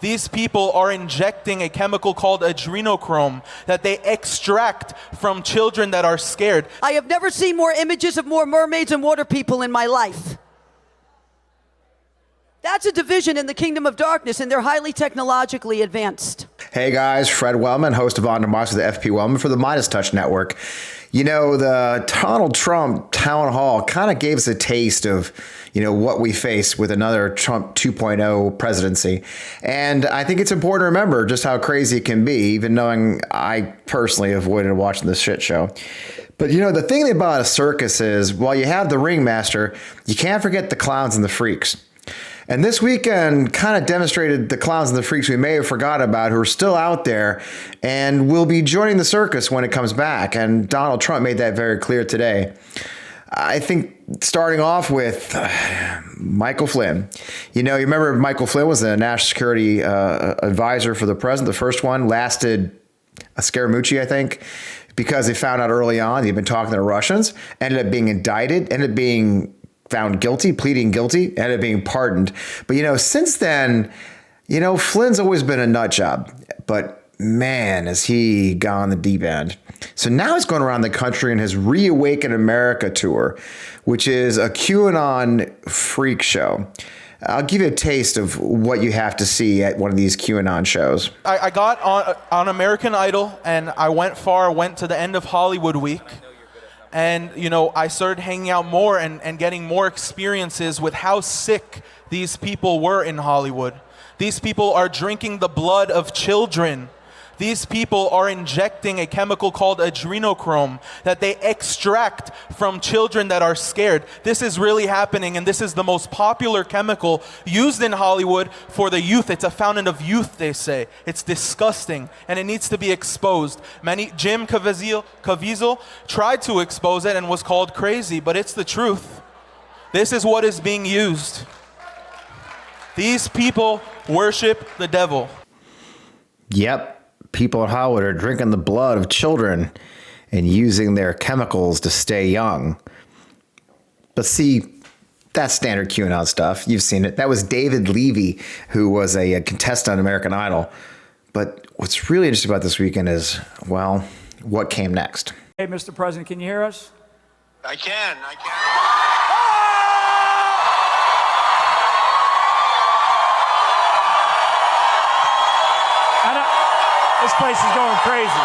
These people are injecting a chemical called adrenochrome that they extract from children that are scared. I have never seen more images of more mermaids and water people in my life. That's a division in the kingdom of darkness, and they're highly technologically advanced. Hey guys, Fred Wellman, host of On Democracy with the FP Wellman for the MeidasTouch Network. You know, the Donald Trump town hall kind of gave us a taste of, what we face with another Trump 2.0 presidency. And I think it's important to remember just how crazy it can be, even knowing I personally avoided watching this shit show. But, the thing about a circus is, while you have the ringmaster, you can't forget the clowns and the freaks. And this weekend kind of demonstrated the clowns and the freaks we may have forgotten about who are still out there and will be joining the circus when it comes back. And Donald Trump made that very clear today. I think starting off with Michael Flynn. You remember Michael Flynn was the national security advisor for the president. The first one lasted a Scaramucci, I think, because they found out early on he'd been talking to the Russians, ended up being indicted, ended up being found guilty, pleading guilty, ended up being pardoned. But, since then, Flynn's always been a nut job. But, man, has he gone the deep end. So now he's going around the country in his Reawaken America tour, which is a QAnon freak show. I'll give you a taste of what you have to see at one of these QAnon shows. I got on American Idol, and I went to the end of Hollywood week. And, I started hanging out more and getting more experiences with how sick these people were in Hollywood. These people are drinking the blood of children. These people are injecting a chemical called adrenochrome that they extract from children that are scared. This is really happening, and this is the most popular chemical used in Hollywood for the youth. It's a fountain of youth, they say. It's disgusting, and it needs to be exposed. Jim Caviezel tried to expose it and was called crazy, but it's the truth. This is what is being used. These people worship the devil. Yep. People in Hollywood are drinking the blood of children and using their chemicals to stay young. But see, that's standard QAnon stuff. You've seen it. That was David Levy, who was a contestant on American Idol. But what's really interesting about this weekend is, well, what came next? Hey, Mr. President, can you hear us? I can. This place is going crazy. Well,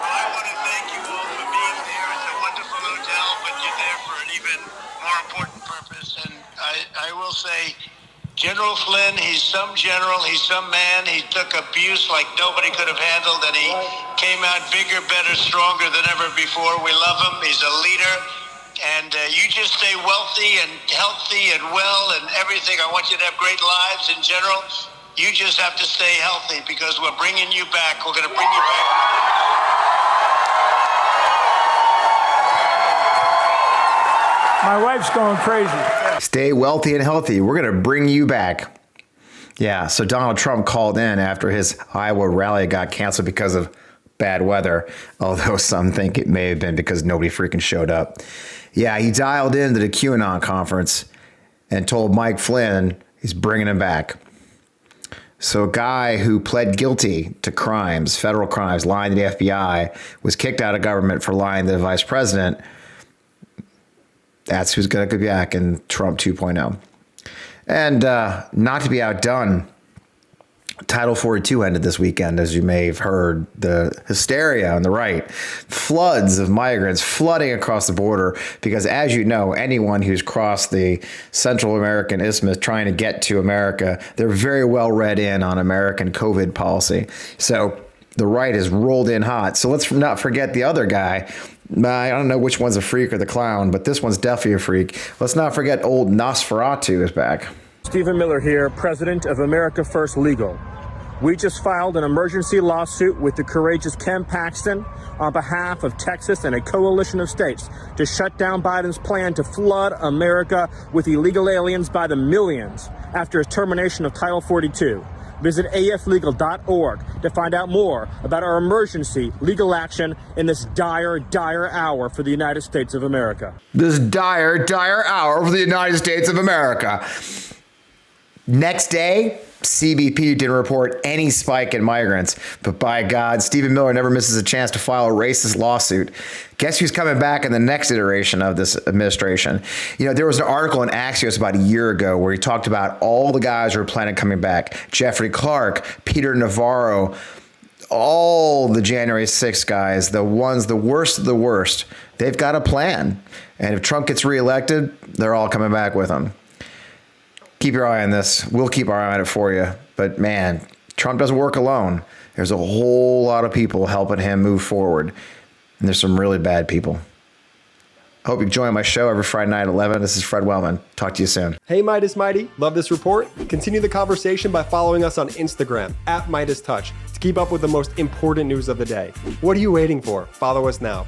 I want to thank you all for being there. It's a wonderful hotel, but you're there for an even more important purpose. And I will say, General Flynn, he's some general, he's some man. He took abuse like nobody could have handled, and he came out bigger, better, stronger than ever before. We love him. He's a leader. And you just stay wealthy and healthy and well and everything. I want you to have great lives in general. You just have to stay healthy because we're bringing you back. We're going to bring you back. My wife's going crazy. Stay wealthy and healthy. We're going to bring you back. Yeah, so Donald Trump called in after his Iowa rally got canceled because of bad weather, although some think it may have been because nobody freaking showed up. Yeah, he dialed into the QAnon conference and told Mike Flynn he's bringing him back. So a guy who pled guilty to crimes, federal crimes, lying to the FBI, was kicked out of government for lying to the vice president. That's who's going to be back in Trump 2.0. And not to be outdone, Title 42 ended this weekend, as you may have heard. The hysteria on the right, floods of migrants flooding across the border because, as you know, anyone who's crossed the Central American Isthmus trying to get to America, they're very well read in on American COVID policy. So the right is rolled in hot. So let's not forget the other guy. I don't know which one's a freak or the clown, but this one's definitely a freak. Let's not forget old Nosferatu is back. Stephen Miller here, president of America First Legal. We just filed an emergency lawsuit with the courageous Ken Paxton on behalf of Texas and a coalition of states to shut down Biden's plan to flood America with illegal aliens by the millions after his termination of Title 42. Visit aflegal.org to find out more about our emergency legal action in this dire, dire hour for the United States of America. This dire, dire hour for the United States of America. Next day, CBP didn't report any spike in migrants, but by God, Stephen Miller never misses a chance to file a racist lawsuit. Guess who's coming back in the next iteration of this administration? You know, there was an article in Axios about a year ago where he talked about all the guys who are planning coming back. Jeffrey Clark, Peter Navarro, all the January 6th guys, the ones, the worst of the worst, they've got a plan. And if Trump gets reelected, they're all coming back with him. Keep your eye on this. We'll keep our eye on it for you. But man, Trump doesn't work alone. There's a whole lot of people helping him move forward. And there's some really bad people. I hope you join my show every Friday night at 11. This is Fred Wellman. Talk to you soon. Hey, Midas Mighty. Love this report? Continue the conversation by following us on Instagram at MeidasTouch to keep up with the most important news of the day. What are you waiting for? Follow us now.